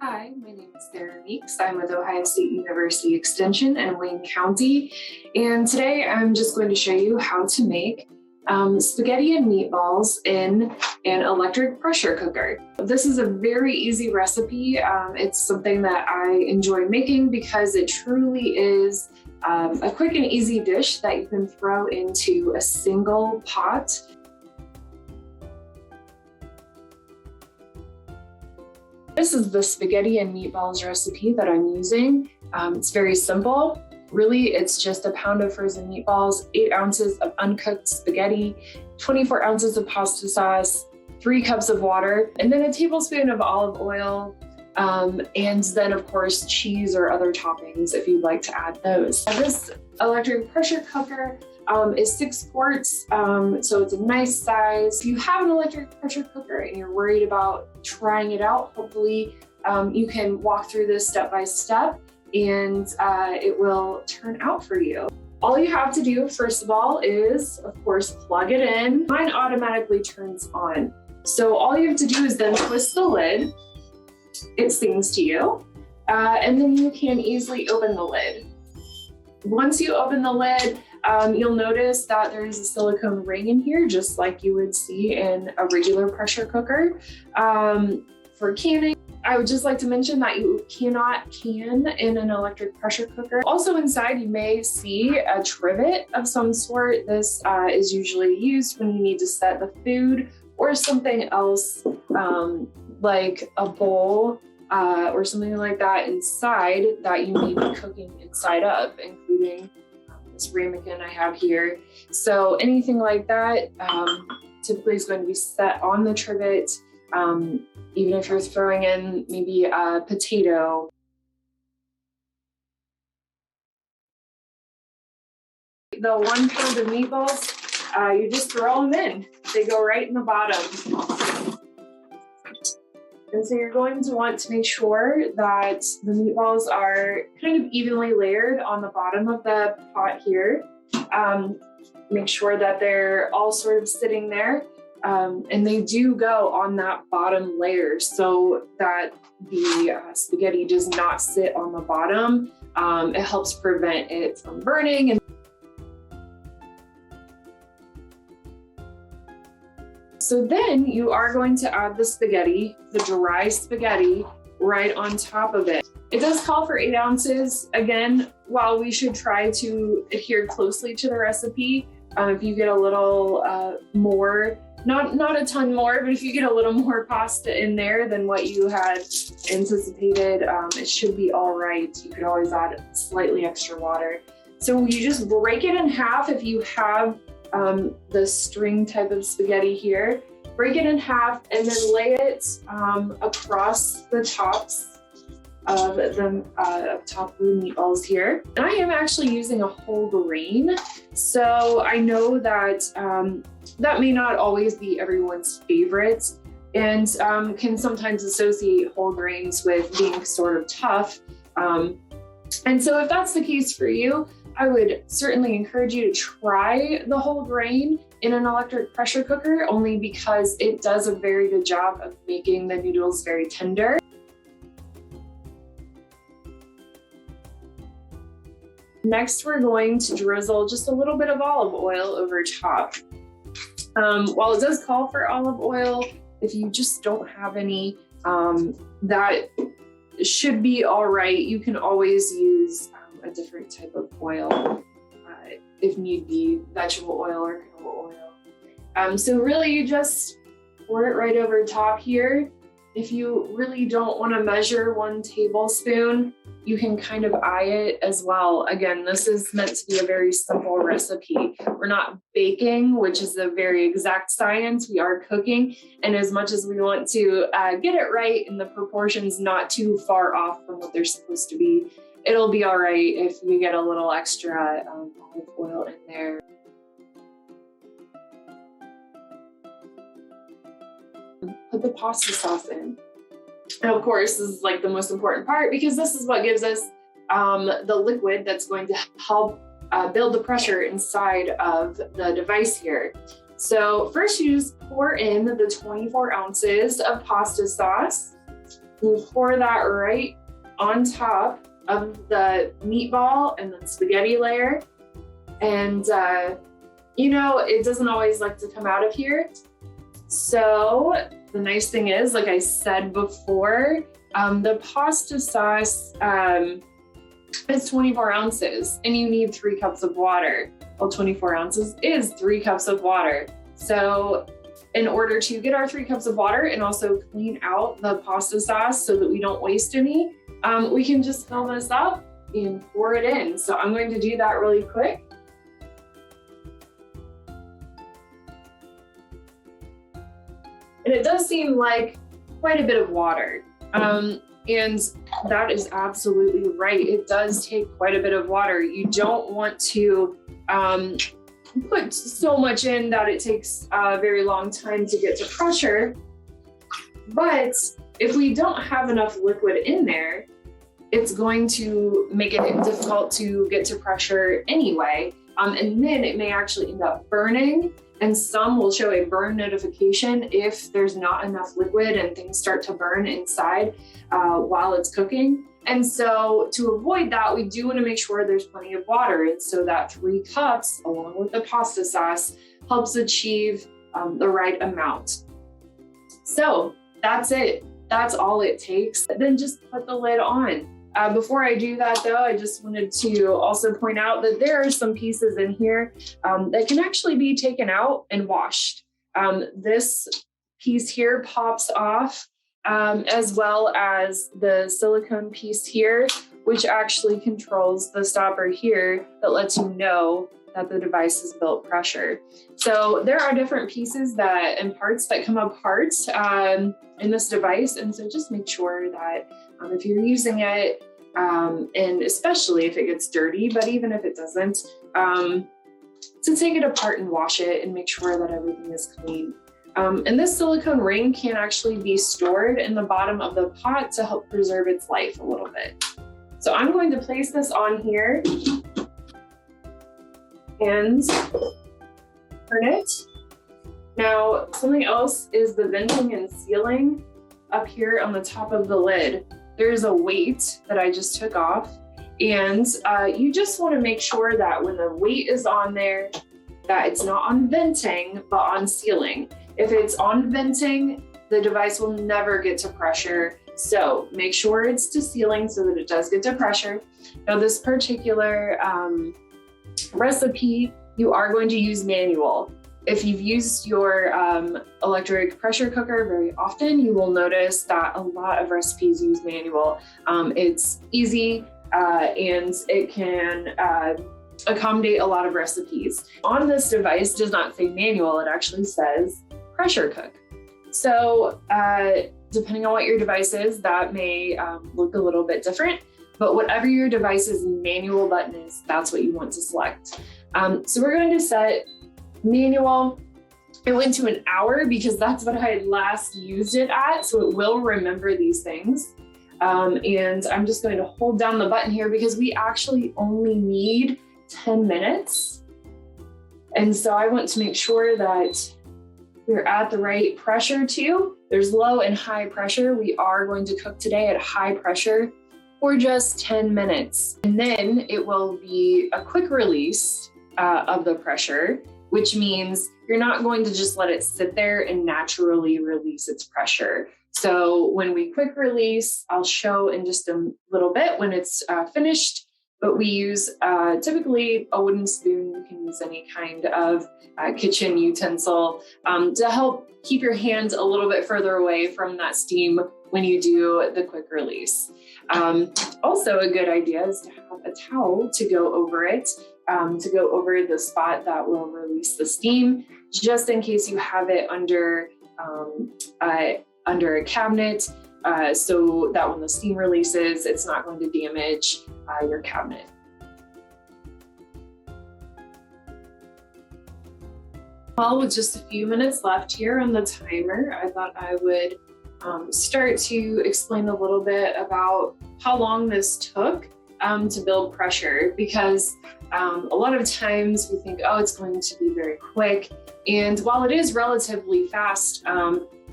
Hi, my name is Sarah Meeks. I'm with Ohio State University Extension in Wayne County, and today I'm just going to show you how to make spaghetti and meatballs in an electric pressure cooker. This is a very easy recipe. It's something that I enjoy making because it truly is a quick and easy dish that you can throw into a single pot. This is the spaghetti and meatballs recipe that I'm using. It's very simple. Really, it's just a pound of frozen meatballs, 8 ounces of uncooked spaghetti, 24 ounces of pasta sauce, 3 cups of water, and then a tablespoon of olive oil, and then of course cheese or other toppings if you'd like to add those. This electric pressure cooker is 6 quarts, so it's a nice size. If you have an electric pressure cooker and you're worried about trying it out, hopefully you can walk through this step by step and it will turn out for you. All you have to do, first of all, is of course plug it in. Mine automatically turns on. So all you have to do is then twist the lid. It sings to you, and then you can easily open the lid. Once you open the lid, you'll notice that there is a silicone ring in here, just like you would see in a regular pressure cooker. For canning, I would just like to mention that you cannot can in an electric pressure cooker. Also inside, you may see a trivet of some sort. This is usually used when you need to set the food or something else, like a bowl or something like that inside that you may be cooking inside of, including this ramekin I have here. So anything like that typically is going to be set on the trivet, even if you're throwing in maybe a potato. The 1 pound of meatballs, you just throw them in. They go right in the bottom. And so you're going to want to make sure that the meatballs are kind of evenly layered on the bottom of the pot here. Make sure that they're all sort of sitting there. And they do go on that bottom layer so that the spaghetti does not sit on the bottom. It helps prevent it from burning. So then you are going to add the spaghetti, the dry spaghetti, right on top of it. It does call for 8 ounces. Again, while we should try to adhere closely to the recipe, if you get a little more, not a ton more, but if you get a little more pasta in there than what you had anticipated, it should be all right. You could always add slightly extra water. So you just break it in half if you have the string type of spaghetti here. Break it in half and then lay it across the tops of the meatballs here. And I am actually using a whole grain, so I know that that may not always be everyone's favorite, and can sometimes associate whole grains with being sort of tough. And so if that's the case for you, I would certainly encourage you to try the whole grain in an electric pressure cooker, only because it does a very good job of making the noodles very tender. Next, we're going to drizzle just a little bit of olive oil over top. While it does call for olive oil, if you just don't have any, that should be all right. You can always use a different type of oil, if need be, vegetable oil or canola oil. So really you just pour it right over top here. If you really don't want to measure 1 tablespoon, you can kind of eye it as well. Again, this is meant to be a very simple recipe. We're not baking, which is a very exact science. We are cooking, and as much as we want to get it right and the proportions not too far off from what they're supposed to be, it'll be all right if you get a little extra olive oil in there. Put the pasta sauce in. And of course, this is like the most important part, because this is what gives us the liquid that's going to help build the pressure inside of the device here. So first you just pour in the 24 ounces of pasta sauce. You pour that right on top of the meatball and the spaghetti layer. And you know, it doesn't always like to come out of here. So the nice thing is, like I said before, the pasta sauce is 24 ounces and you need 3 cups of water. Well, 24 ounces is 3 cups of water. So in order to get our 3 cups of water and also clean out the pasta sauce so that we don't waste any, we can just fill this up and pour it in. So I'm going to do that really quick. And it does seem like quite a bit of water. And that is absolutely right. It does take quite a bit of water. You don't want to put so much in that it takes a very long time to get to pressure. But if we don't have enough liquid in there, it's going to make it difficult to get to pressure anyway. And then it may actually end up burning. And some will show a burn notification if there's not enough liquid and things start to burn inside while it's cooking. And so to avoid that, we do want to make sure there's plenty of water. And so that 3 cups along with the pasta sauce helps achieve the right amount. So that's it. That's all it takes. Then just put the lid on. Before I do that though, I just wanted to also point out that there are some pieces in here that can actually be taken out and washed. This piece here pops off, as well as the silicone piece here, which actually controls the stopper here that lets you know that the device has built pressure. So there are different pieces and parts that come apart in this device. And so just make sure that if you're using it, and especially if it gets dirty, but even if it doesn't, to take it apart and wash it and make sure that everything is clean. And this silicone ring can actually be stored in the bottom of the pot to help preserve its life a little bit. So I'm going to place this on here and turn it. Now, something else is the venting and sealing up here on the top of the lid. There's a weight that I just took off, and you just want to make sure that when the weight is on there, that it's not on venting, but on sealing. If it's on venting, the device will never get to pressure. So make sure it's to sealing so that it does get to pressure. Now this particular recipe, you are going to use manual. If you've used your electric pressure cooker very often, you will notice that a lot of recipes use manual. It's easy and it can accommodate a lot of recipes. On this device, it does not say manual, it actually says pressure cook. So depending on what your device is, that may look a little bit different, but whatever your device's manual button is, that's what you want to select. So we're going to set manual. It went to an hour because that's what I had last used it at, so it will remember these things. And I'm just going to hold down the button here because we actually only need 10 minutes. And so I want to make sure that we're at the right pressure too. There's low and high pressure. We are going to cook today at high pressure for just 10 minutes. And then it will be a quick release of the pressure, which means you're not going to just let it sit there and naturally release its pressure. So when we quick release, I'll show in just a little bit when it's finished, but we use typically a wooden spoon. You can use any kind of kitchen utensil to help keep your hands a little bit further away from that steam when you do the quick release. Also a good idea is to have a towel to go over it, to go over the spot that will release the steam, just in case you have it under a cabinet, so that when the steam releases, it's not going to damage your cabinet. Well, with just a few minutes left here on the timer, I thought I would start to explain a little bit about how long this took. to build pressure, because a lot of times we think, oh, it's going to be very quick. And while it is relatively fast,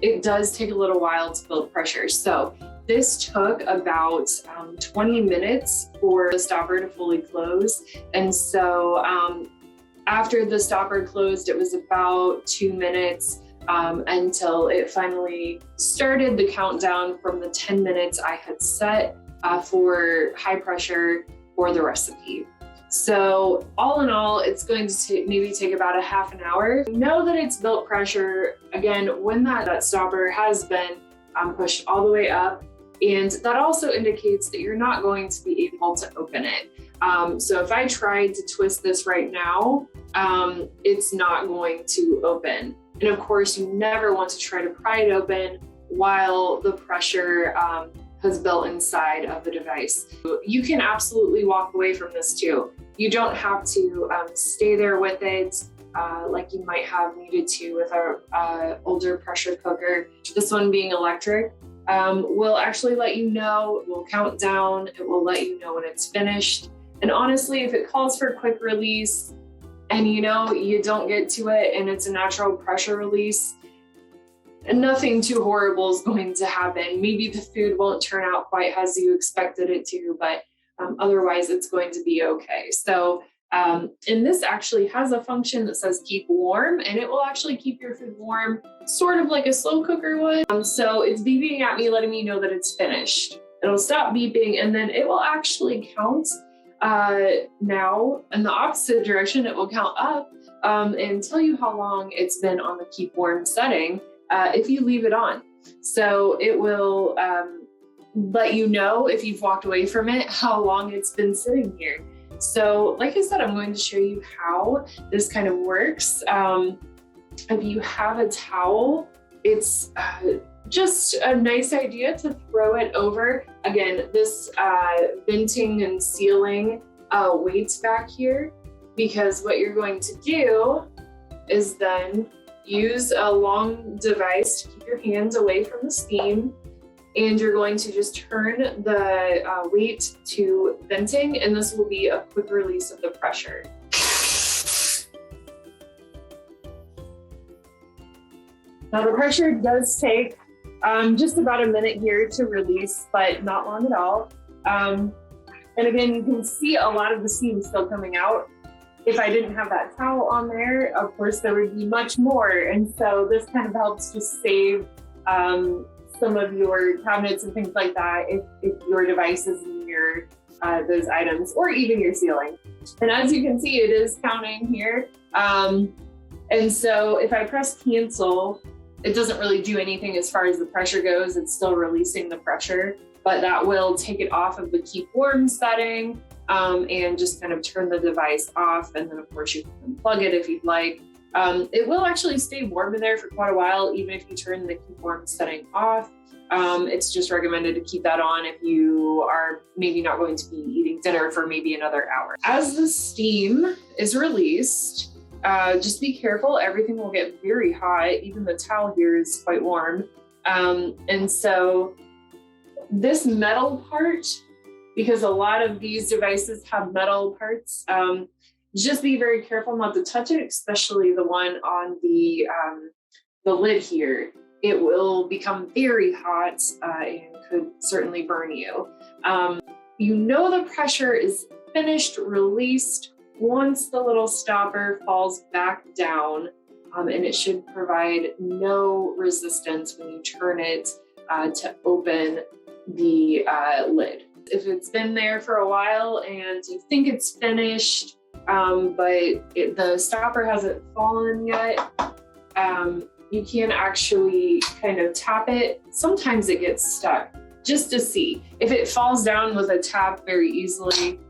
it does take a little while to build pressure. So this took about 20 minutes for the stopper to fully close. And so after the stopper closed, it was about 2 minutes until it finally started the countdown from the 10 minutes I had set for high pressure for the recipe. So all in all, it's going to maybe take about a half an hour. Know that it's built pressure, again, when that stopper has been pushed all the way up. And that also indicates that you're not going to be able to open it. So if I tried to twist this right now, it's not going to open. And of course, you never want to try to pry it open while the pressure has built inside of the device. You can absolutely walk away from this too. You don't have to stay there with it like you might have needed to with our older pressure cooker. This one being electric will actually let you know, it will count down, it will let you know when it's finished. And honestly, if it calls for quick release and you don't get to it and it's a natural pressure release, nothing too horrible is going to happen. Maybe the food won't turn out quite as you expected it to, but otherwise it's going to be okay. So, and this actually has a function that says keep warm, and it will actually keep your food warm, sort of like a slow cooker would. So it's beeping at me, letting me know that it's finished. It'll stop beeping, and then it will actually count now in the opposite direction. It will count up and tell you how long it's been on the keep warm setting if you leave it on. So it will let you know if you've walked away from it, how long it's been sitting here. So like I said, I'm going to show you how this kind of works. If you have a towel, it's just a nice idea to throw it over. Again, this venting and sealing weights back here, because what you're going to do is then use a long device to keep your hands away from the steam. And you're going to just turn the weight to venting, and this will be a quick release of the pressure. Now the pressure does take just about a minute here to release, but not long at all. And again, you can see a lot of the steam still coming out. If I didn't have that towel on there, of course, there would be much more. And so this kind of helps just save some of your cabinets and things like that if your device is near those items, or even your ceiling. And as you can see, it is counting here. And so if I press cancel, it doesn't really do anything as far as the pressure goes. It's still releasing the pressure, but that will take it off of the keep warm setting and just kind of turn the device off. And then of course you can unplug it if you'd like. It will actually stay warm in there for quite a while, even if you turn the keep warm setting off. It's just recommended to keep that on if you are maybe not going to be eating dinner for maybe another hour. As the steam is released, just be careful. Everything will get very hot. Even the towel here is quite warm. And so this metal part, because a lot of these devices have metal parts, just be very careful not to touch it, especially the one on the lid here. It will become very hot and could certainly burn you. You know the pressure is finished, released, once the little stopper falls back down, and it should provide no resistance when you turn it to open the lid. If it's been there for a while and you think it's finished, but the stopper hasn't fallen yet, you can actually kind of tap it. Sometimes it gets stuck, just to see. If it falls down with a tap very easily,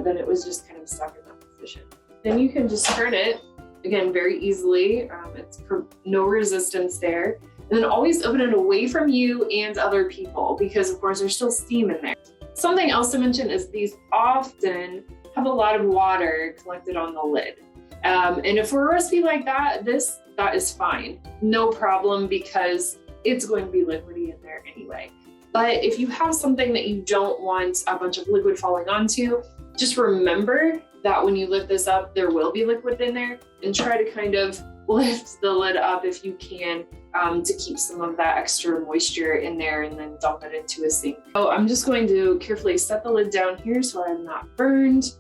then it was just kind of stuck in that position. Then you can just turn it, again, very easily. It's no resistance there. And then always open it away from you and other people, because of course there's still steam in there. Something else to mention is these often have a lot of water collected on the lid. And if for a recipe like that, that is fine. No problem, because it's going to be liquidy in there anyway. But if you have something that you don't want a bunch of liquid falling onto, just remember that when you lift this up, there will be liquid in there, and try to kind of lift the lid up if you can to keep some of that extra moisture in there, and then dump it into a sink. So I'm just going to carefully set the lid down here so I'm not burned.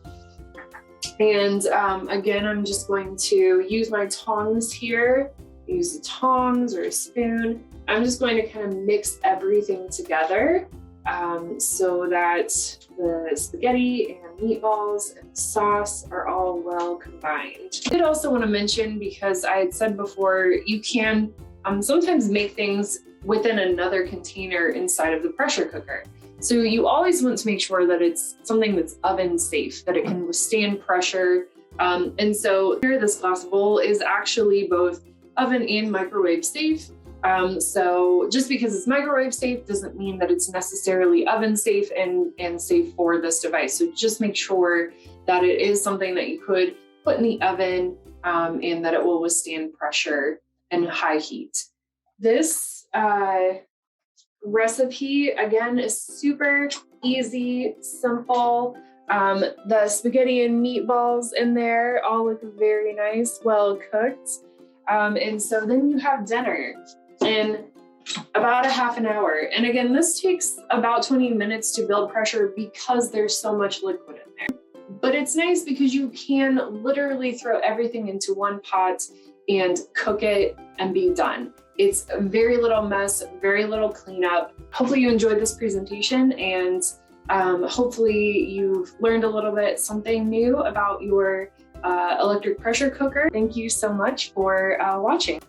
And again, I'm just going to use my tongs here, use the tongs or a spoon. I'm just going to kind of mix everything together so that the spaghetti and meatballs and sauce are all well combined. I did also want to mention, because I had said before, you can sometimes make things within another container inside of the pressure cooker. So you always want to make sure that it's something that's oven safe, that it can withstand pressure. And so here, this glass bowl is actually both oven and microwave safe. So just because it's microwave safe doesn't mean that it's necessarily oven safe and safe for this device. So just make sure that it is something that you could put in the oven and that it will withstand pressure and high heat. This recipe, again, is super easy, simple. The spaghetti and meatballs in there all look very nice, well cooked. And so then you have dinner in about a half an hour. And again, this takes about 20 minutes to build pressure because there's so much liquid in there. But it's nice because you can literally throw everything into one pot and cook it and be done. It's very little mess, very little cleanup. Hopefully you enjoyed this presentation, and hopefully you've learned a little bit something new about your electric pressure cooker. Thank you so much for watching.